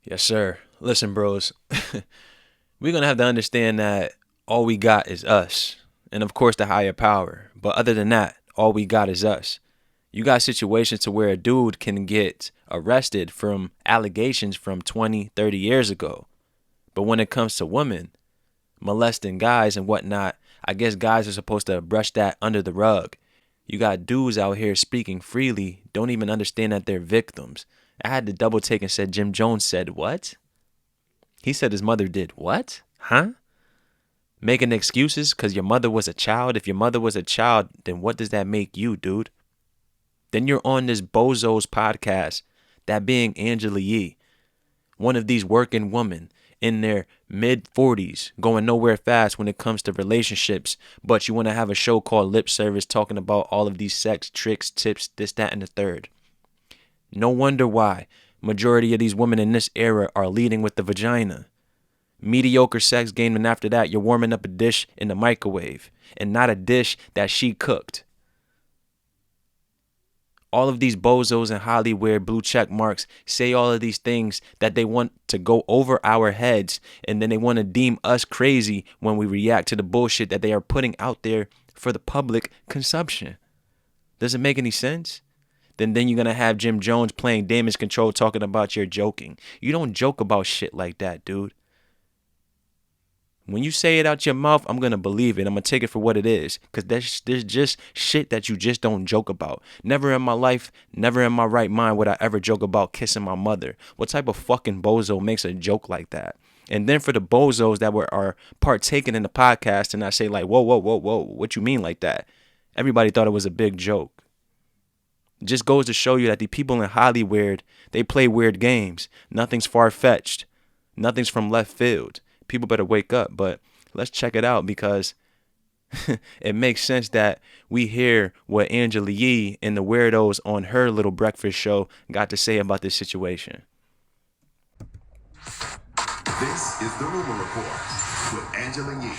Yes, sir. Listen, bros, we're going to have to understand that all we got is us. And of course, the higher power. But other than that, all we got is us. You got situations to where a dude can get arrested from allegations from 20, 30 years ago. But when it comes to women molesting guys and whatnot, I guess guys are supposed to brush that under the rug. You got dudes out here speaking freely, don't even understand that they're victims. I had to double take and said Jim Jones said what? He said his mother did what? Huh? Making excuses because your mother was a child? If your mother was a child, then what does that make you, dude? Then you're on this bozo's podcast, that being Angela Yee, one of these working women in their mid 40s, going nowhere fast when it comes to relationships, but you want to have a show called Lip Service talking about all of these sex tricks, tips, this, that, and the third. No wonder why majority of these women in this era are leading with the vagina. Mediocre sex game, and after that, you're warming up a dish in the microwave, and not a dish that she cooked. All of these bozos in Hollywood, blue check marks, say all of these things that they want to go over our heads, and then they want to deem us crazy when we react to the bullshit that they are putting out there for the public consumption. Does it make any sense? Then you're going to have Jim Jones playing damage control talking about you're joking. You don't joke about shit like that, dude. When you say it out your mouth, I'm going to believe it. I'm going to take it for what it is. Because there's just shit that you just don't joke about. Never in my life, never in my right mind would I ever joke about kissing my mother. What type of fucking bozo makes a joke like that? And then for the bozos that are partaking in the podcast and I say like, whoa, whoa, whoa, whoa, what you mean like that? Everybody thought it was a big joke. It just goes to show you that the people in Hollywood, they play weird games. Nothing's far-fetched. Nothing's from left field. People better wake up. But let's check it out because it makes sense that we hear what Angela Yee and the weirdos on her little breakfast show got to say about this situation. This is the Rumor Report with Angela Yee on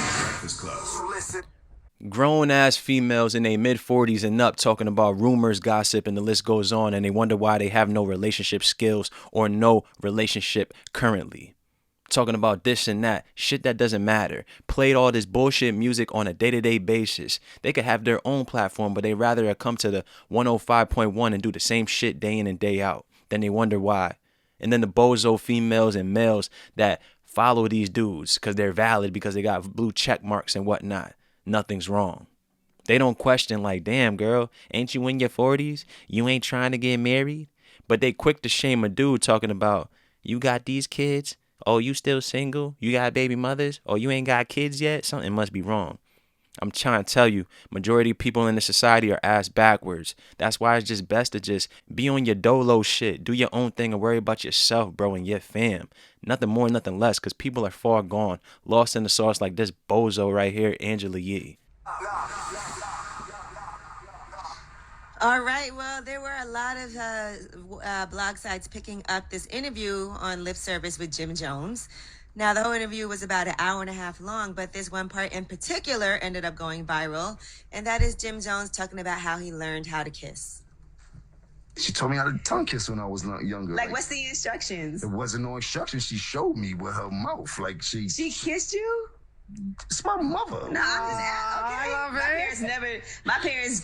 the Breakfast Club. Grown ass females in their mid 40s and up talking about rumors, gossip, and the list goes on, and they wonder why they have no relationship skills or no relationship currently. Talking about this and that, shit that doesn't matter. Played all this bullshit music on a day-to-day basis. They could have their own platform, but they rather come to the 105.1 and do the same shit day in and day out. Then they wonder why. And then the bozo females and males that follow these dudes because they're valid, because they got blue check marks and whatnot. Nothing's wrong. They don't question like, damn, girl, ain't you in your 40s? You ain't trying to get married? But they quick to shame a dude talking about, you got these kids? Oh, you still single? You got baby mothers? Oh, you ain't got kids yet? Something must be wrong. I'm trying to tell you, majority of people in the society are ass backwards. That's why it's just best to just be on your dolo shit. Do your own thing and worry about yourself, bro, and your fam. Nothing more, nothing less, because people are far gone, lost in the sauce like this bozo right here, Angela Yee. All right. Well, there were a lot of blog sites picking up this interview on Lip Service with Jim Jones. Now, the whole interview was about an hour and a half long, but this one part in particular ended up going viral, and that is Jim Jones talking about how he learned how to kiss. She told me how to tongue kiss when I was younger. Like, what's the instructions? It wasn't no instructions. She showed me with her mouth. Like She kissed you? It's my mother. No, I'm just okay. My parents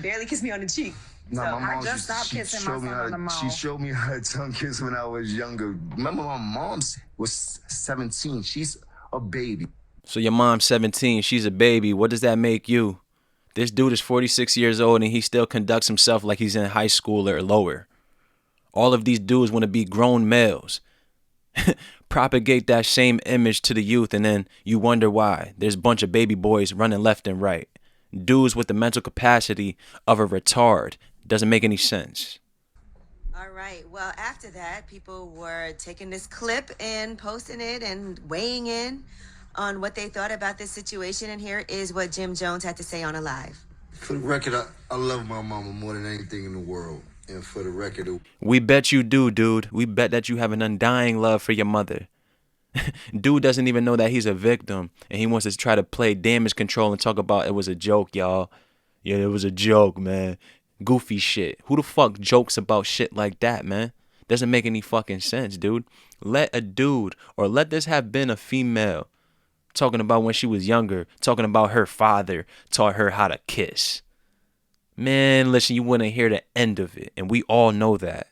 barely kissed me on the cheek. No, So, my mom just stopped kissing my son on the mouth. She showed me how to tongue kiss when I was younger. Remember, my mom was 17. She's a baby. So your mom's 17, she's a baby. What does that make you? This dude is 46 years old and he still conducts himself like he's in high school or lower. All of these dudes want to be grown males. Propagate that same image to the youth, and then you wonder why there's a bunch of baby boys running left and right. Dudes with the mental capacity of a retard. Doesn't make any sense. All right. Well, after that, people were taking this clip and posting it and weighing in on what they thought about this situation. And here is what Jim Jones had to say on a live. For the record, I love my mama more than anything in the world. And for the record, We bet you do, dude. We bet that you have an undying love for your mother. Dude doesn't even know that he's a victim, and he wants to try to play damage control and talk about it was a joke, y'all. Yeah, it was a joke, man. goofy shit. Who the fuck jokes about shit like that, man? Doesn't make any fucking sense, dude. Let a dude, or let this have been a female, talking about when she was younger, talking about her father taught her how to kiss. Man, listen, you wouldn't hear the end of it, and we all know that.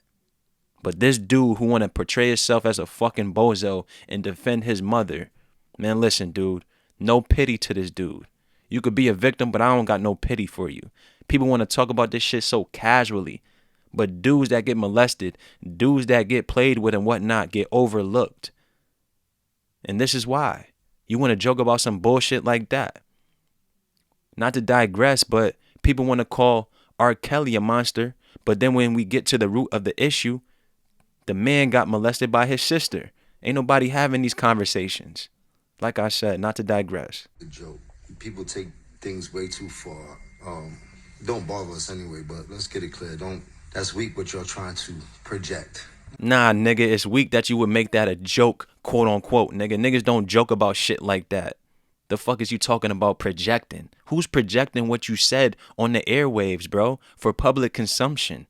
But this dude who want to portray himself as a fucking bozo and defend his mother, man, listen, dude, no pity to this dude. You could be a victim, but I don't got no pity for you. People want to talk about this shit so casually, but dudes that get molested, dudes that get played with and whatnot get overlooked. And this is why. You want to joke about some bullshit like that. Not to digress, but people want to call R. Kelly a monster, but then when we get to the root of the issue, the man got molested by his sister. Ain't nobody having these conversations. Like I said, not to digress. A joke. People take things way too far. Don't bother us anyway, but let's get it clear. That's weak what you're trying to project. Nah, nigga, it's weak that you would make that a joke, quote unquote, nigga. Niggas don't joke about shit like that. The fuck is you talking about projecting? Who's projecting what you said on the airwaves, bro, for public consumption?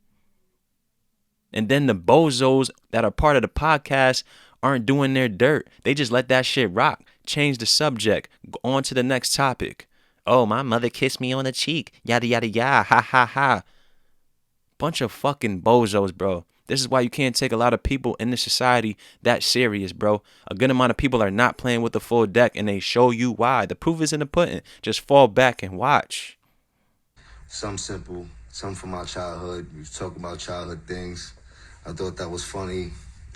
And then the bozos that are part of the podcast aren't doing their dirt. They just let that shit rock. Change the subject. Go on to the next topic. Oh, my mother kissed me on the cheek. Yada, yada, yada. Ha, ha, ha. Bunch of fucking bozos, bro. This is why you can't take a lot of people in this society that serious, bro. A good amount of people are not playing with the full deck, and they show you why. The proof is in the pudding. Just fall back and watch. Some simple, some from our childhood. We talk about childhood things. I thought that was funny.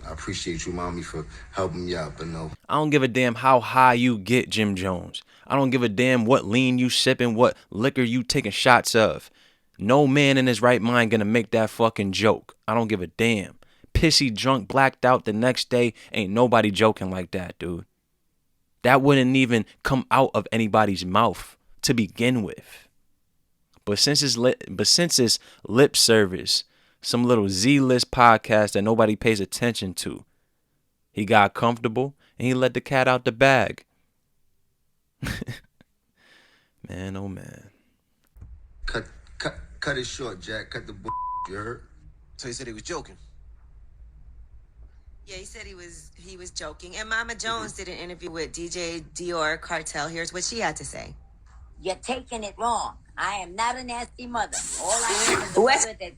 I appreciate you, mommy, for helping me out, but no. I don't give a damn how high you get, Jim Jones. I don't give a damn what lean you sipping, what liquor you taking shots of. No man in his right mind gonna make that fucking joke. I don't give a damn. Pissy, drunk, blacked out the next day. Ain't nobody joking like that, dude. That wouldn't even come out of anybody's mouth to begin with. But since it's lip service, some little Z-list podcast that nobody pays attention to, he got comfortable and he let the cat out the bag. Man, oh man. Cut it short, Jack. Cut the you heard? So he said he was joking. Yeah, he said he was joking. And Mama Jones did an interview with DJ Dior Cartel. Here's what she had to say. You're taking it wrong. I am not a nasty mother. All I am is a mother that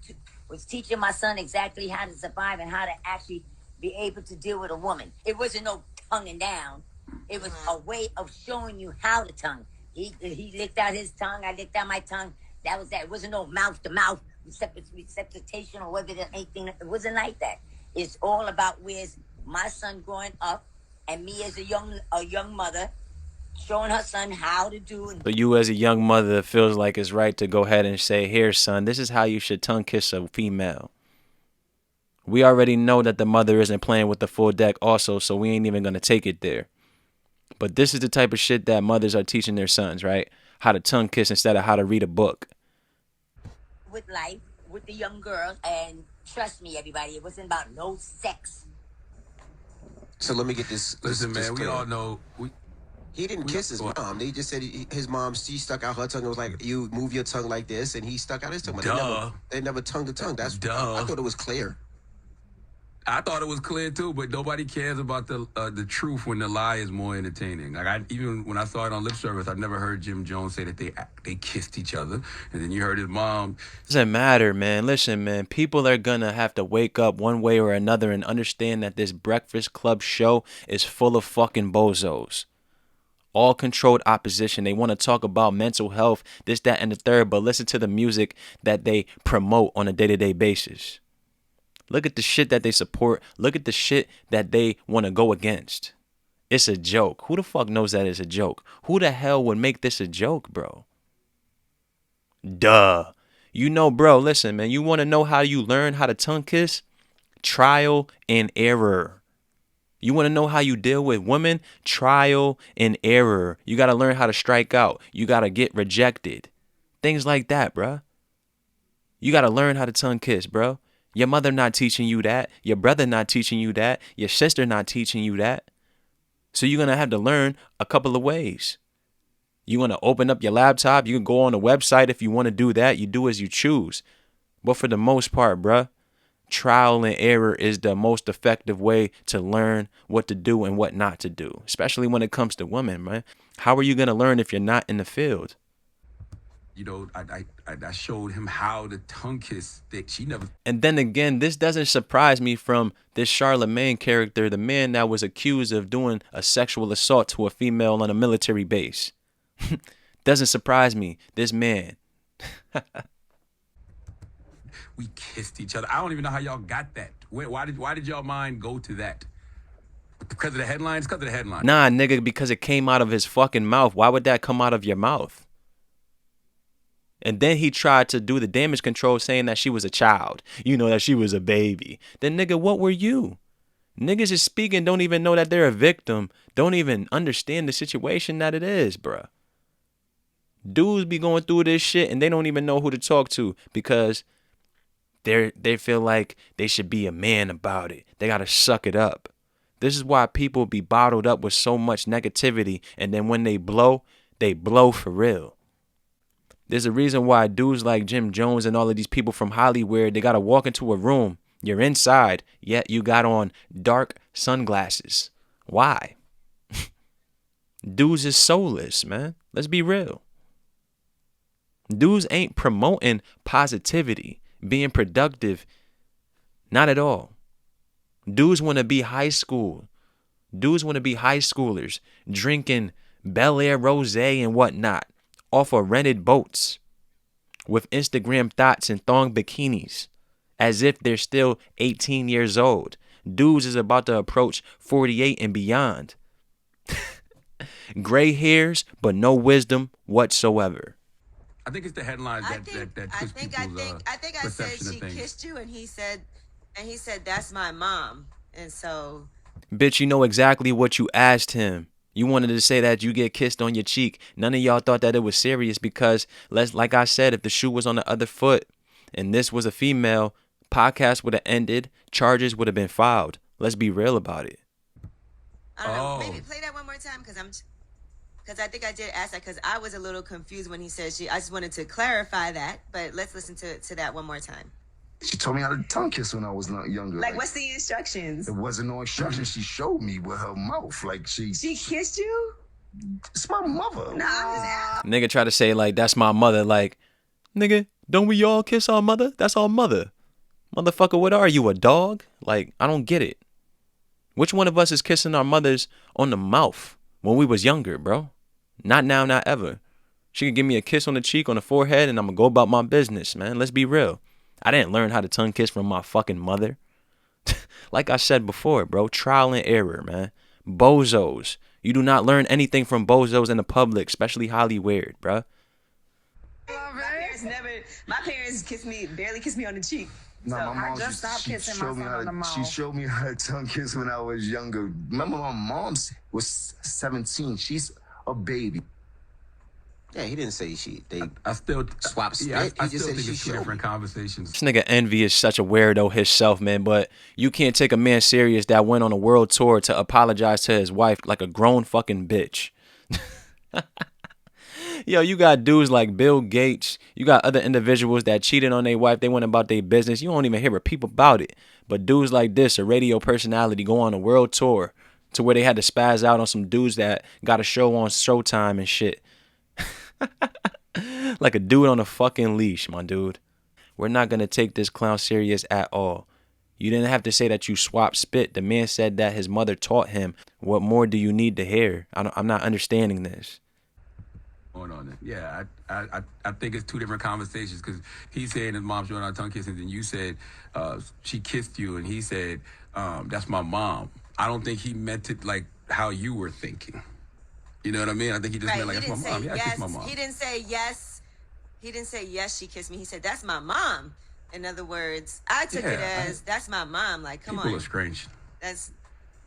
was teaching my son exactly how to survive and how to actually be able to deal with a woman. It wasn't no tonguing down. It was a way of showing you how to tongue. He licked out his tongue. I licked out my tongue. That was that. It wasn't no mouth to mouth resuscitation or whether there's anything. It wasn't like that. It's all about where's my son growing up and me as a young mother showing her son how to do. But you as a young mother feels like it's right to go ahead and say, here, son, this is how you should tongue kiss a female. We already know that the mother isn't playing with the full deck also, so we ain't even going to take it there. But this is the type of shit that mothers are teaching their sons, right? How to tongue kiss instead of how to read a book. With life, with the young girls, and trust me, everybody, it wasn't about no sex. So let me get this. Listen, this man, clear. we all know. He didn't kiss his mom. They just said his mom, she stuck out her tongue. It was like, you move your tongue like this, and he stuck out his tongue. But they never tongue to tongue. That's I thought it was clear. I thought it was clear too, but nobody cares about the truth when the lie is more entertaining. Like even when I saw it on lip service, I've never heard Jim Jones say that they kissed each other, and then you heard his mom. Doesn't matter, man. Listen, man. People are gonna have to wake up one way or another and understand that this Breakfast Club show is full of fucking bozos. All controlled opposition. They want to talk about mental health, this, that, and the third, but listen to the music that they promote on a day-to-day basis. Look at the shit that they support. Look at the shit that they want to go against. It's a joke. Who the fuck knows that it's a joke? Who the hell would make this a joke, bro? Duh. You know, bro, listen, man. You want to know how you learn how to tongue kiss? Trial and error. You want to know how you deal with women? Trial and error. You got to learn how to strike out. You got to get rejected. Things like that, bro. You got to learn how to tongue kiss, bro. Your mother not teaching you that. Your brother not teaching you that. Your sister not teaching you that. So you're going to have to learn a couple of ways. You want to open up your laptop. You can go on a website if you want to do that. You do as you choose. But for the most part, bruh, trial and error is the most effective way to learn what to do and what not to do, especially when it comes to women, man. How are you going to learn if you're not in the field? You know, I showed him how to tongue kiss that she never. And then again, this doesn't surprise me from this Charlemagne character, the man that was accused of doing a sexual assault to a female on a military base. Doesn't surprise me. This man. We kissed each other. I don't even know how y'all got that. Why did y'all mind go to that? Because of the headlines? Because of the headlines. Nah, nigga, because it came out of his fucking mouth. Why would that come out of your mouth? And then he tried to do the damage control saying that she was a child. You know, that she was a baby. Then, nigga, what were you? Niggas is speaking, don't even know that they're a victim. Don't even understand the situation that it is, bruh. Dudes be going through this shit and they don't even know who to talk to because they feel like they should be a man about it. They gotta suck it up. This is why people be bottled up with so much negativity, and then when they blow for real. There's a reason why dudes like Jim Jones and all of these people from Hollywood, they gotta walk into a room. You're inside, yet you got on dark sunglasses. Why? Dudes is soulless, man. Let's be real. Dudes ain't promoting positivity, being productive. Not at all. Dudes want to be high school. Dudes want to be high schoolers, drinking Bel Air Rosé and whatnot off of rented boats with Instagram thoughts and thong bikinis as if they're still 18 years old. Dudes is about to approach 48 and beyond. Gray hairs, but no wisdom whatsoever. I think it's the headlines that twist people's I think I said perception of she things. kissed you, and he said that's my mom, and so. Bitch, you know exactly what you asked him. You wanted to say that you get kissed on your cheek. None of y'all thought that it was serious because, like I said, if the shoe was on the other foot and this was a female, podcast would have ended, charges would have been filed. Let's be real about it. I don't know. Maybe play that one more time because I think I did ask that because I was a little confused when he said she. I just wanted to clarify that, but let's listen to that one more time. She told me how to tongue kiss when I was younger. Like, what's the instructions? It wasn't no instructions. She showed me with her mouth. Like, she kissed you? It's my mother. No, I'm just asking. Nigga try to say, like, that's my mother. Like, nigga, don't we all kiss our mother? That's our mother. Motherfucker, what are you, a dog? Like, I don't get it. Which one of us is kissing our mothers on the mouth when we was younger, bro? Not now, not ever. She could give me a kiss on the cheek, on the forehead, and I'm gonna go about my business, man. Let's be real. I didn't learn how to tongue kiss from my fucking mother. Like I said before, bro, trial and error, man. Bozos. You do not learn anything from bozos in the public, especially Hollywood, bro. My parents barely kissed me on the cheek. No, So my I mom, just stopped kissing my son on the mouth. She showed me how to tongue kiss when I was younger. Remember, my mom was 17. She's a baby. Yeah, he didn't say they I still swap spit. Yeah, I He just still said think she it's two showed different me. conversations. This nigga Envy is such a weirdo himself, man, but you can't take a man serious that went on a world tour to apologize to his wife like a grown fucking bitch. Yo, you got dudes like Bill Gates. You got other individuals that cheated on their wife. They went about their business. You don't even hear a peep about it. But dudes like this, a radio personality, go on a world tour to where they had to spaz out on some dudes that got a show on Showtime and shit. Like a dude on a fucking leash, my dude. We're not going to take this clown serious at all. You didn't have to say that you swapped spit. The man said that his mother taught him. What more do you need to hear? I'm not understanding this. Going on there. Yeah, I think it's two different conversations because he's saying his mom's showing out tongue kissing, and you said she kissed you, and he said that's my mom. I don't think he meant it like how you were thinking. You know what I mean? I think he just meant like, that's my mom. Yeah, I kissed my mom. He didn't say yes. He didn't say yes, she kissed me. He said, that's my mom. In other words, I took it as, that's my mom. Like, come on. People are strange. That's...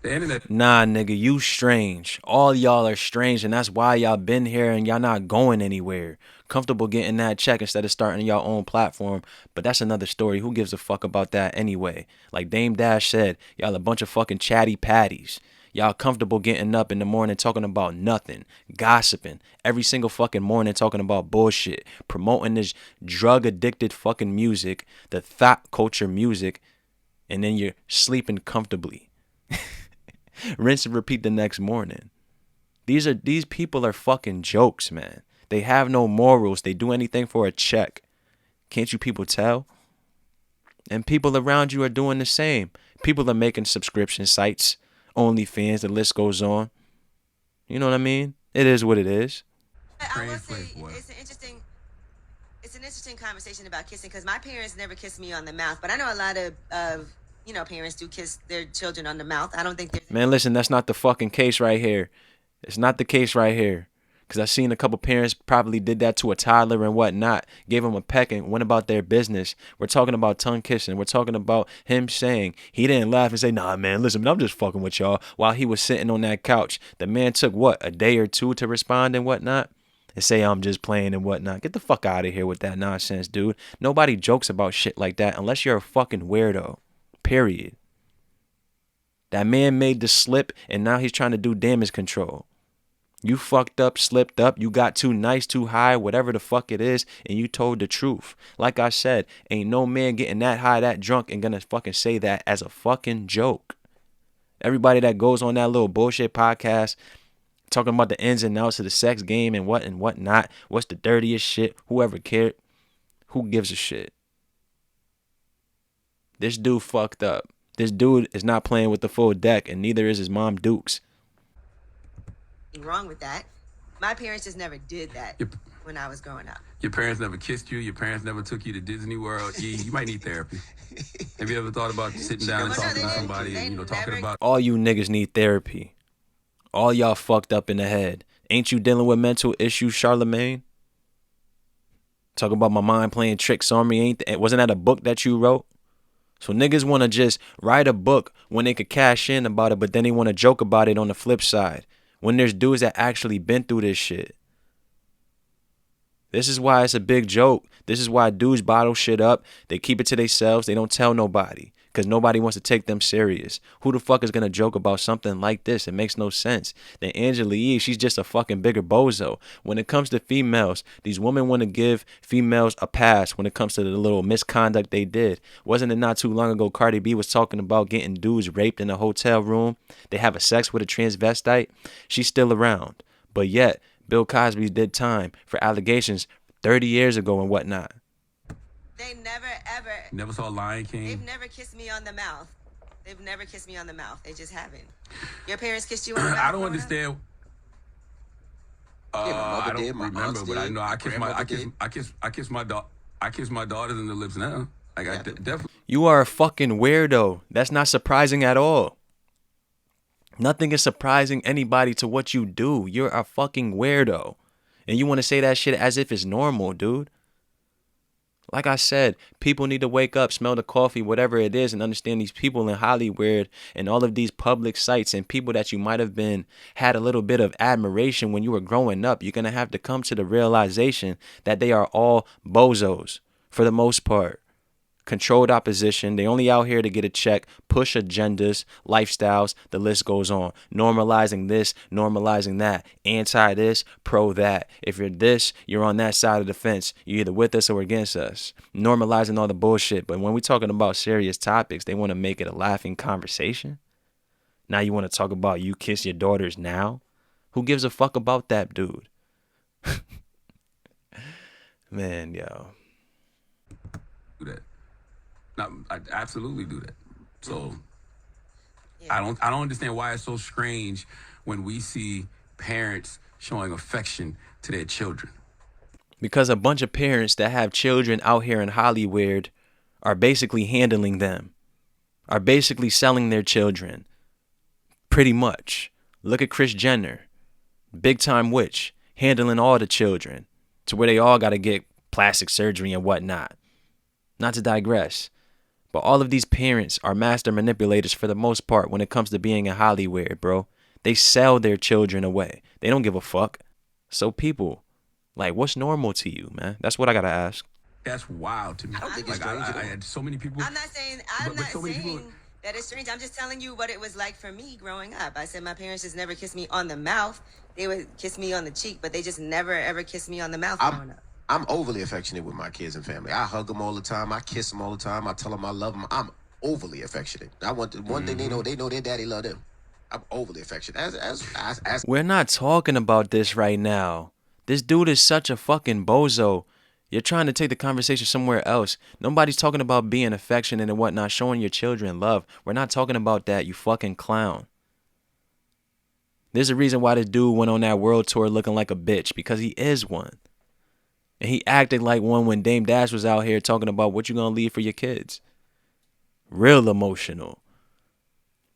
The internet. Nah, nigga, you strange. All y'all are strange, and that's why y'all been here and y'all not going anywhere. Comfortable getting that check instead of starting your own platform. But that's another story. Who gives a fuck about that anyway? Like Dame Dash said, y'all a bunch of fucking chatty patties. Y'all comfortable getting up in the morning talking about nothing, gossiping every single fucking morning talking about bullshit, promoting this drug addicted fucking music, the thought culture music, and then you're sleeping comfortably. Rinse and repeat the next morning. These people are fucking jokes, man. They have no morals. They do anything for a check. Can't you people tell? And people around you are doing the same. People are making subscription sites, OnlyFans, the list goes on. You know what I mean? It is what it is. I will say it's an interesting conversation about kissing, because my parents never kissed me on the mouth, but I know a lot of parents do kiss their children on the mouth. I don't think there's... Man, listen, that's not the fucking case right here. It's not the case right here. Because I've seen a couple parents probably did that to a toddler and whatnot, gave him a peck and went about their business. We're talking about tongue kissing. We're talking about him saying he didn't laugh and say, nah, man, listen, man, I'm just fucking with y'all, while he was sitting on that couch. The man took, what, a day or two to respond and whatnot? And say I'm just playing and whatnot. Get the fuck out of here with that nonsense, dude. Nobody jokes about shit like that unless you're a fucking weirdo. Period. That man made the slip and now he's trying to do damage control. You fucked up, slipped up, you got too nice, too high, whatever the fuck it is, and you told the truth. Like I said, ain't no man getting that high, that drunk, and gonna fucking say that as a fucking joke. Everybody that goes on that little bullshit podcast talking about the ins and outs of the sex game and what not, what's the dirtiest shit, whoever cared, who gives a shit? This dude fucked up. This dude is not playing with the full deck, and neither is his mom Dukes. Wrong with that. My parents just never did that when I was growing up. Your parents never kissed you. Your parents never took you to Disney World. You might need therapy. Have you ever thought about sitting down and talking to somebody and talking about... All you niggas need therapy. All y'all fucked up in the head. Ain't you dealing with mental issues, Charlemagne? Talk about my mind playing tricks on me. Wasn't that a book that you wrote? So niggas want to just write a book when they could cash in about it, but then they want to joke about it on the flip side. When there's dudes that actually been through this shit. This is why it's a big joke. This is why dudes bottle shit up. They keep it to themselves. They don't tell nobody. Because nobody wants to take them serious. Who the fuck is going to joke about something like this? It makes no sense. Then Angela Yee, she's just a fucking bigger bozo. When it comes to females, these women want to give females a pass when it comes to the little misconduct they did. Wasn't it not too long ago Cardi B was talking about getting dudes raped in a hotel room? They have a sex with a transvestite. She's still around. But yet, Bill Cosby did time for allegations 30 years ago and whatnot. They never, ever... Never saw Lion King? They've never kissed me on the mouth. They've never kissed me on the mouth. They just haven't. Your parents kissed you on the mouth? I don't understand. I don't remember, but I know I kiss my daughters in the lips now. Like I definitely. You are a fucking weirdo. That's not surprising at all. Nothing is surprising anybody to what you do. You're a fucking weirdo. And you want to say that shit as if it's normal, dude. Like I said, people need to wake up, smell the coffee, whatever it is, and understand these people in Hollywood and all of these public sites and people that you might have had a little bit of admiration when you were growing up. You're going to have to come to the realization that they are all bozos for the most part. Controlled opposition. They only out here to get a check, push agendas, lifestyles, the list goes on. Normalizing this, normalizing that, anti this, pro that. If you're this, you're on that side of the fence. You're either with us or against us. Normalizing all the bullshit. But when we're talking about serious topics, they want to make it a laughing conversation. Now you want to talk about you kiss your daughters now? Who gives a fuck about that, dude? Man, yo. Do that. No, I absolutely do that. So I don't understand why it's so strange when we see parents showing affection to their children. Because a bunch of parents that have children out here in Hollywood are basically handling them, are basically selling their children. Pretty much. Look at Kris Jenner, big time witch, handling all the children to where they all got to get plastic surgery and whatnot. Not to digress. But all of these parents are master manipulators for the most part when it comes to being in Hollywood, bro. They sell their children away. They don't give a fuck. So people, like, what's normal to you, man? That's what I gotta ask. That's wild to me. I don't think it's like, strange. I had so many people. I'm not saying That is strange. I'm just telling you what it was like for me growing up. I said my parents just never kissed me on the mouth. They would kiss me on the cheek, but they just never ever kissed me on the mouth growing up. I'm overly affectionate with my kids and family. I hug them all the time. I kiss them all the time. I tell them I love them. I'm overly affectionate. I want the one thing they know their daddy love them. I'm overly affectionate. As We're not talking about this right now. This dude is such a fucking bozo. You're trying to take the conversation somewhere else. Nobody's talking about being affectionate and whatnot, showing your children love. We're not talking about that, you fucking clown. There's a reason why this dude went on that world tour looking like a bitch, because he is one. And he acted like one when Dame Dash was out here talking about what you gonna leave for your kids. Real emotional.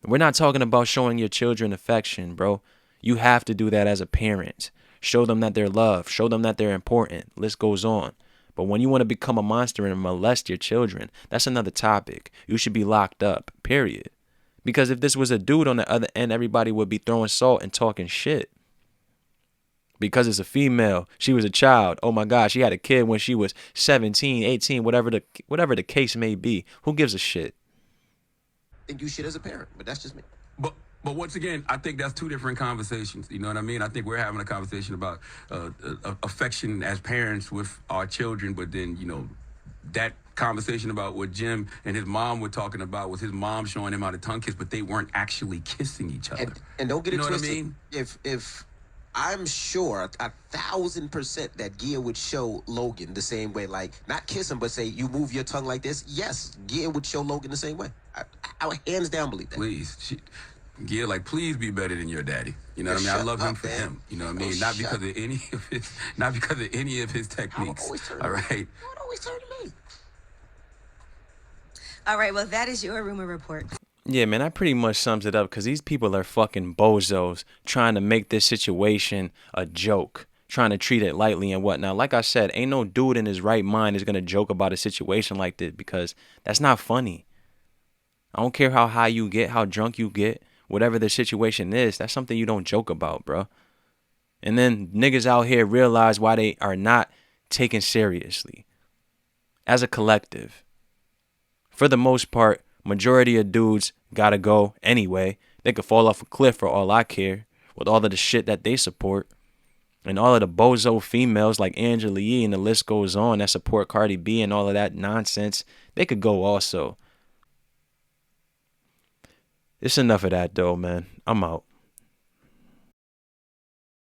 We're not talking about showing your children affection, bro. You have to do that as a parent. Show them that they're loved. Show them that they're important. List goes on. But when you want to become a monster and molest your children, that's another topic. You should be locked up, period. Because if this was a dude on the other end, everybody would be throwing salt and talking shit. Because it's a female, she was a child. Oh my God, she had a kid when she was 17, 18, whatever the case may be. Who gives a shit? think you should as a parent, but that's just me. But once again, I think that's two different conversations. You know what I mean? I think we're having a conversation about affection as parents with our children, but then, you know, that conversation about what Jim and his mom were talking about was his mom showing him how to tongue kiss, but they weren't actually kissing each other. And don't get it twisted. What I mean? If I'm sure 1,000% that Gia would show Logan the same way, like not kiss him, but say you move your tongue like this. Yes, Gia would show Logan the same way. I would hands down believe that. Please, Gia, like, please be better than your daddy. You know what I mean? I love him for him. You know what I mean? Not because of any of his techniques. All right. Don't always turn to me. All right, well, that is your rumor report. Yeah, man, that pretty much sums it up because these people are fucking bozos trying to make this situation a joke, trying to treat it lightly and whatnot. Like I said, ain't no dude in his right mind is going to joke about a situation like this because that's not funny. I don't care how high you get, how drunk you get, whatever the situation is, that's something you don't joke about, bro. And then niggas out here realize why they are not taken seriously as a collective. For the most part, majority of dudes gotta go anyway. They could fall off a cliff for all I care with all of the shit that they support. And all of the bozo females like Angela Yee and the list goes on that support Cardi B and all of that nonsense, they could go also. It's enough of that though, man. I'm out.